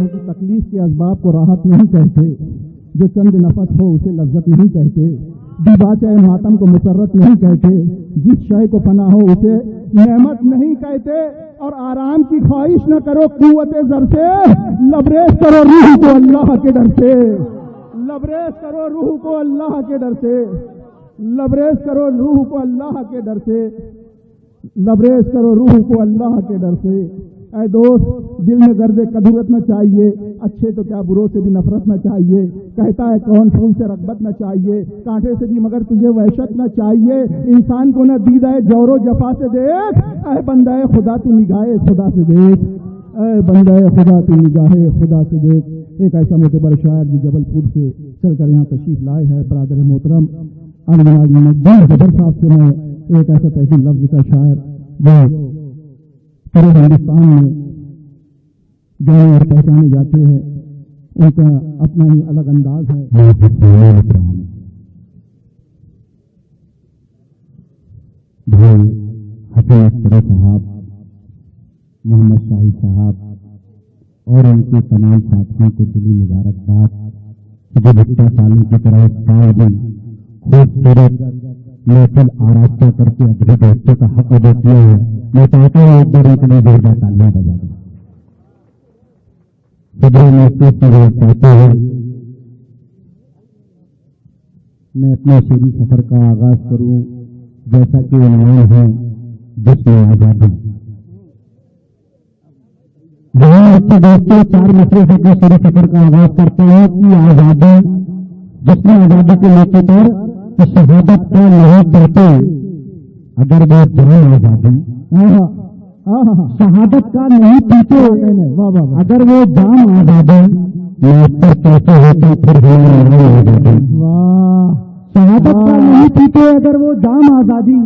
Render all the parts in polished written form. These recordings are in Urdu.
ان کی تکلیف کے اسباب کو راحت نہیں کہتے، جو چند نفس ہو اسے لذت نہیں کہتے، دیباچہ ماتم کو مسرت نہیں کہتے، جس شے کو فنا ہو اسے نعمت نہیں کہتے، اور آرام کی خواہش نہ کرو قوت زر سے، لبریز کرو روح کو اللہ کے ڈر سے، لبریز کرو روح کو اللہ کے ڈر سے، لبریز کرو روح کو اللہ کے ڈر سے، لبریز کرو روح کو اللہ کے ڈر سے۔ اے دوست، دل میں گرد کدورت نہ چاہیے، اچھے تو کیا بروں سے بھی نفرت نہ چاہیے، کہتا ہے کون پھول سے رغبت نہ چاہیے، کانٹے سے بھی مگر تجھے وحشت نہ چاہیے، انسان کو نہ دیدہ جور و جفا سے دیکھ، اے بندہ خدا تو نگاہ خدا سے دیکھ، اے بندہ خدا تو نگاہ خدا سے دیکھ۔ ایک ایسا معتبر شاعر جو جبل پور سے چل کر یہاں تشریف لائے ہے، برادر محترم جبر صاحب سے میں ایک ایسا تحسین لفظ کا شاعر جو پورے ہندوستان میں جانے اور پہچانے جاتے ہیں، ان کا اپنا ہی الگ انداز ہے۔ حفیظ صاحب، محمد شاہی صاحب اور ان کے تمام ساتھیوں کو دلی مبارکباد، جو گزشتہ سالوں کی طرح دن خوبصورت محفل آراستہ کر کے اپنے دوستوں کا حق ادا کیا ہے۔ میں چاہتا ہوں ایک بار ان کے لیے زوردار تالیاں بجا دیں۔ صدر محفوظ کی ضرورت چاہتے ہیں میں اپنے شہری سفر کا آغاز کروں جیسا کہ عنوان ہے جشن آزادی۔ جہاں اپنے دوستوں چار مسئلے سے اپنے شہری سفر کا آغاز کرتے ہیں کہ آزادی، جشن آزادی کے موقع پر شہادت کا نہیں کرتے اگر وہ جان آزادی، شہادت کا نہیں پیتے اگر وہ جان آزادی، میسر کیسے ہوتا پھر آزادی، شہادت کا نہیں پیتے اگر وہ جان آزادی،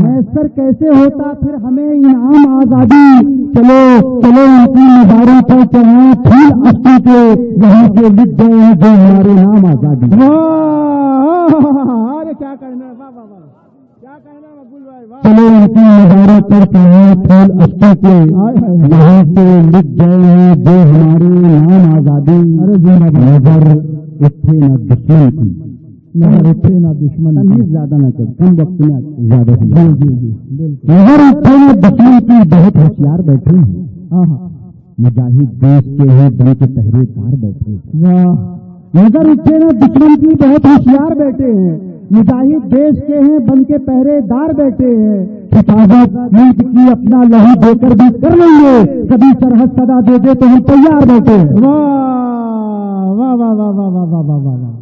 میسر کیسے ہوتا پھر ہمیں انعام آزادی۔ چلو چلو اپنی مزاروں پر چڑھائیں پھول اچھی کے، یہاں سے لکھ گئے جو ہمارے نام آزادی۔ کیا کہنا، کیا کہنا مقبول بھائی، چلو ان کی مزاروں پر چڑھائیں پھول اچھی کے، یہاں سے لکھ گئے ہیں جو ہمارے نام آزادی۔ نظر اٹھے نہ دشمن کی، نظر اٹھے نہ دشمن کی، زیادہ نہ کر کم وقت میں زیادہ نظر اٹھے نہ دشمن کی، بہت ہوشیار بیٹھے ہیں مجاہد دیش کے ہیں بن کے پہرے دار بیٹھے ہیں۔ نظر اٹھے نہ دشمن کی، بہت ہوشیار بیٹھے ہیں مجاہد دیش کے ہیں بن کے پہرے دار بیٹھے ہیں۔ حفاظت ملک کی اپنا لہو دے کر بھی کر لیں گے، کبھی سرحد صدا دے دے تو ہم تیار بیٹھے ہیں۔ واہ واہ واہ واہ واہ واہ واہ واہ واہ،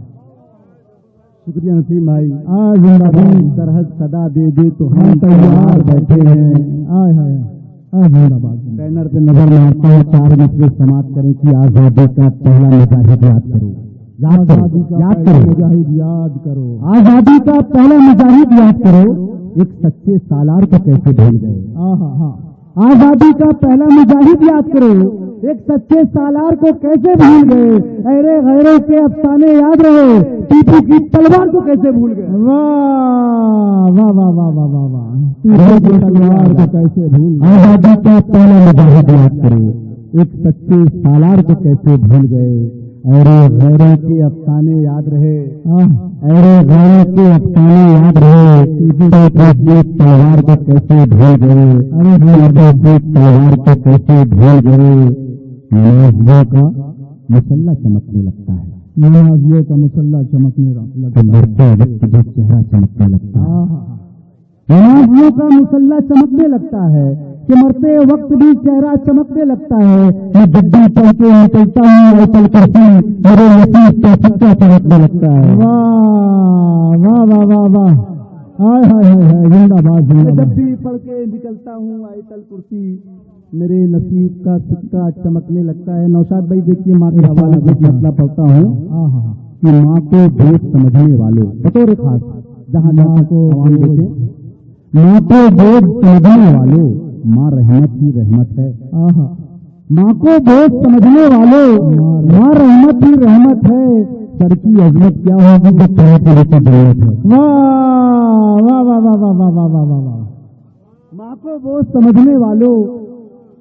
شکریہ نسیم بھائی۔ زندہ بھائی، سرحد صدا دے دے تو ہم تیار بیٹھے ہیں۔ زندہ باد۔ بینر پہ نظر مارتا ہوں، چار مسئلے سماعت کریں کہ آزادی کا پہلا مجاہد یاد کرو، یاد کرو مجاہد یاد کرو، آزادی کا پہلا مجاہد یاد کرو، ایک سچے سالار کو کیسے بھول گئے۔ آزادی کا پہلا مجاہد یاد کرو، ایک سچے سالار کو کیسے بھول گئے، ارے غیروں کے افسانے یاد رہے، ٹیپو کی تلوار کو کیسے بھول گئے۔ واہ واہ واہ واہ واہ واہ واہ، ٹیپو کی تلوار کو کیسے بھول گئے۔ آزادی کا پہلا مجاہد یاد کرو، ایک سچے سالار کو کیسے بھول گئے، ارے غیروں کے افسانے یاد رہے، ارے غیروں کے افسانے یاد رہے، ٹیپو کی تلوار کو کیسے بھول گئے، ارے ٹیپو کی تلوار کو کیسے بھول گئے۔ نمازیوں کا مسلح چمکنے لگتا ہے، نمازیوں کا مسلح چمکنے لگتا ہے، مرتے وقت بھی چہرہ چمکنے لگتا ہے۔ نمازیوں کا مسلح چمکنے لگتا ہے کہ مرتے وقت بھی چہرہ چمکنے لگتا ہے۔ میں گڈی پڑھ کے نکلتا ہوں ایسل کرتی، میرے نصیب کا سکہ چمکنے لگتا ہے۔ واہ واہ واہ واہ واہ، ہائے ہائے ہائے، زندہ باد زندہ باد۔ جب بھی پڑھ کے نکلتا ہوں ایسل کرتی، میرے نصیب کا سکہ چمکنے لگتا ہے۔ نوشاد بھائی دیکھیے، ماں کے حوالے سے مسئلہ پڑھتا ہوں کہ ماں کو دوست سمجھنے والوں بطور خاص، جہاں جہاں کو ماں کو دوست سمجھنے والوں، ماں رحمت ہی رحمت ہے۔ ماں کو دوست سمجھنے والوں، ماں رحمت ہی رحمت ہے۔ سر کی عظمت کیا ہوگی جب پڑھے پڑھے کی ضرورت ہے۔ واہ واہ واہ واہ واہ واہ واہ واہ واہ، ماں کو دوست سمجھنے والوں،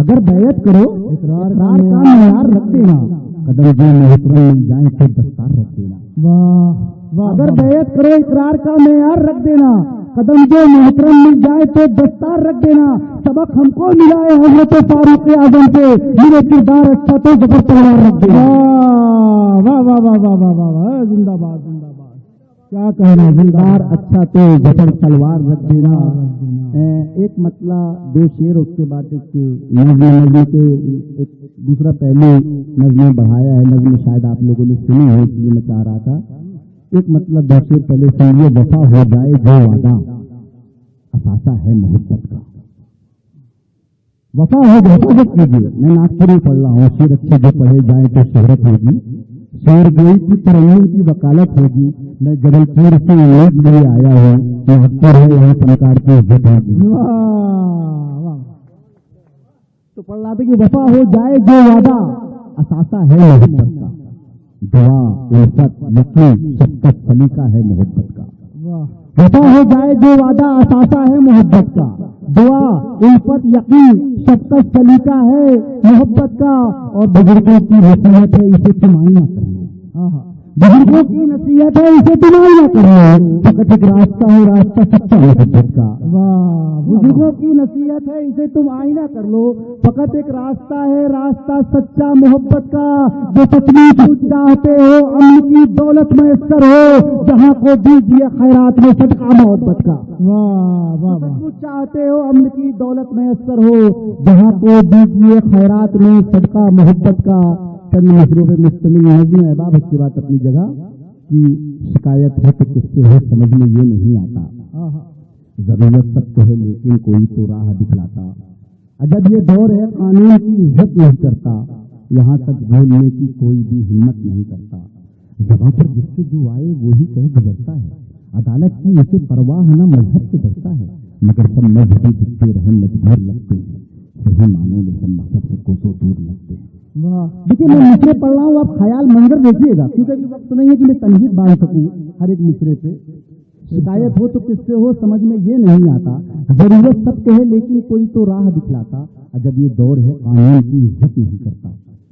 اگر بیعت کرو اقرار کا معیار رکھ دینا، قدم جو محترم مل جائیں تو دستار رکھ دینا. واہ، اگر بیعت کرو اقرار کا معیار رکھ دینا، قدم جو محترم مل جائے تو دستار رکھ دینا. سبق ہم کو ملا ہے حضرت فاروق اعظم سے، میرے کردار اچھا تو زبر تلوار رکھ دینا. واہ واہ واہ واہ واہ واہ واہ، زندہ باد زندہ باد. کیا کہنا، کردار اچھا تو زبر تلوار رکھ دینا. ایک مسئلہ دو شعر، اس کے بعد ایک نظم کے ایک دوسرا پہلو نظمیں بڑھایا ہے. نظم شاید آپ لوگوں نے سنی ہے، اس لیے میں چاہ رہا تھا ایک مطلب دو شعر پہلے سنیے. وفا ہو جائے جو وعدہ اثاثہ ہے محبت کا. وفا ہو جائے کیجیے، میں ناگپوری پڑھ رہا ہوں. شعر اچھے جو پڑھے جائیں تو شہرت ہوگی، شعر گوئی کی ترنم کی وکالت ہوگی. میں جبل پور سے امید لیے آیا ہوں کہ اکثر ہے یہاں فنکار کی عزت ہوگی. تو پڑھ رہا تھا کہ وفا ہو جائے جو وعدہ اثاثہ ہے محبت کا. دعا الفت یقین شفقت سلیقہ ہے محبت کا. وفا ہو جائے جو وعدہ اثاثہ ہے محبت کا. دعا الفت یقین شفقت سلیقہ ہے محبت کا. اور بزرگوں کی نصیحت ہے اسے تمائی نہ کرنا. بزرگوں کی نصیحت ہے اسے تمائی نہ کرنا. فقط ایک راستہ ہے، راستہ سچا محبت کا. بزرگوں کی نصیحت ہے اسے تم آئینہ کر لو. فقط ایک راستہ ہے، راستہ سچا محبت کا. جو تکلیف چاہتے ہو امن کی دولت میسر ہو، جہاں کو دیجیے خیرات میں صدقہ محبت کا. کچھ چاہتے ہو امن کی دولت میسر ہو، جہاں کو دیجیے خیرات میں صدقہ محبت کا. چند مصروں پہ مشتمل نظم احباب. اس کے بعد اپنی جگہ کی شکایت ہے تو کس سے ہو سمجھ میں یہ نہیں آتا. ضرورت سب کو ہے لیکن کوئی تو راہ دکھلاتا. جب یہ دور ہے قانون کی عزت نہیں کرتا، یہاں تک بولنے کی کوئی بھی ہمت نہیں کرتا. زبان پر جس سے جو آئے وہی کہہ گزرتا ہے. عدالت کی اسے پرواہ نہ مذہب سے ڈرتا ہے، مگر سب مذہبی دکھتے رہے مجبور لگتے ہیں. صحیح معنوں میں سب مذہب سے کوسوں دور لگتے ہیں. دیکھیے میں مصرے پڑھ رہا ہوں، آپ خیال منظر دیکھیے گا، کیونکہ ابھی وقت نہیں ہے کہ میں تنظیم باندھ سکوں ہر ایک مصرے پہ. شکایت ہو تو کس سے ہو سمجھ میں یہ نہیں آتا. ضرورت سب کے ہے لیکن کوئی تو راہ دکھلاتا. جب یہ دور ہے قانون کی عزت نہیں کرتا،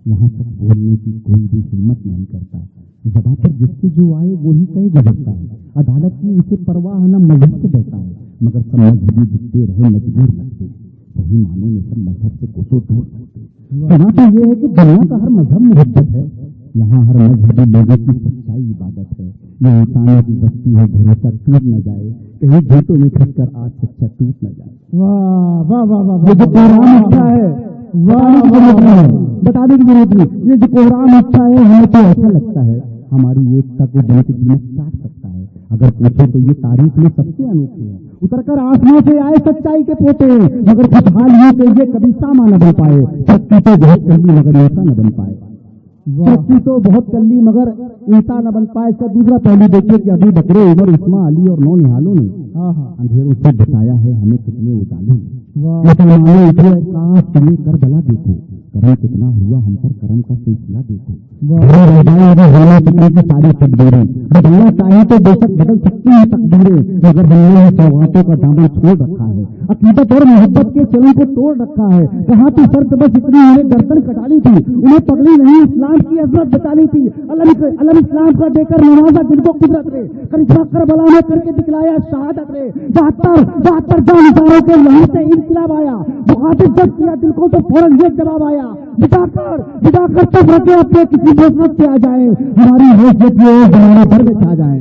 یہاں تک بولنے کی کوئی بھی ہمت نہیں کرتا. زبان پر جس سے جو آئے وہی کہیں گزرتا ہے. عدالت کی اسے پرواہ نہ مذہب سے ڈرتا ہے، مگر سب مذہبی دکھتے رہے مجبور لگتے ہیں. صحیح معنوں میں سب مذہب سے کوسوں دور لگتے ہیں. یہاں تو یہ ہے کہ دنیا کا ہر مذہب محبت ہے، یہاں ہر مذہبی لوگوں کی سچائی عبادت ہے. یہ انسانوں کی بستی ہے، بھروسہ ٹوٹ نہ جائے، کہیں جھوٹوں میں پھنس کر آج سچا ٹوٹ نہ جائے. واہ واہ واہ واہ، یہ جو قرآن اچھا ہے بتانے کی ضرورت نہیں. یہ جو قرآن اچھا ہے ہمیں تو ایسا لگتا ہے ہماری ایکتا کو دن کے دن کاٹ سکتا ہے. اگر پوچھے تو یہ تاریخ میں سب سے انوکھے ہے. اتر کر آسمان سے آئے سچائی کے پوتے، مگر کچھ حال یہ کہ یہ کبھی ساما نہ بن پائے. سچی تو بہت کلی مگر ایسا نہ بن پائے. سچی تو بہت کلی مگر ایسا نہ بن پائے. اس کا دوسرا پہلو دیکھیے کہ ابھی بکرے عمر عثمان علی اور 9 نہالوں نے اندھیروں سے بچایا ہے ہمیں کتنے اجالوں نے. مسلمانوں اٹھے کاش تمہیں کربلا دیکھو، کرم کتنا ہوا ہم پر کرم کا سلسلہ دیکھو. ساری تقدیریں بدلنا چاہے تو بے شک بدل سکتی ہیں تقدیریں، مگر ہم نے سوغاتوں کا دامن چھوڑ رکھا ہے، عقیدت اور محبت کے چلوں کو توڑ رکھا ہے. کہاں تو شرط بس اتنی انہیں گردن کٹانی تھی، انہیں پگڑی نہیں اسلام کی عظمت بچانی تھی. علم اسلام کا دے کر نوازا جن کو قدرت رے، کرشمہ کربلا میں کر کے دکھلایا شہادت رے. 72 جانساروں کے لہو سے انقلاب آیا، مخاطب جب کیا دل کو تو فوراً یہ جواب آیا، بٹا کر تب رکھے اپنے کسی دوست سے آ جائے، ہماری حیثیت یہ زمانے بھر میں چھا جائے.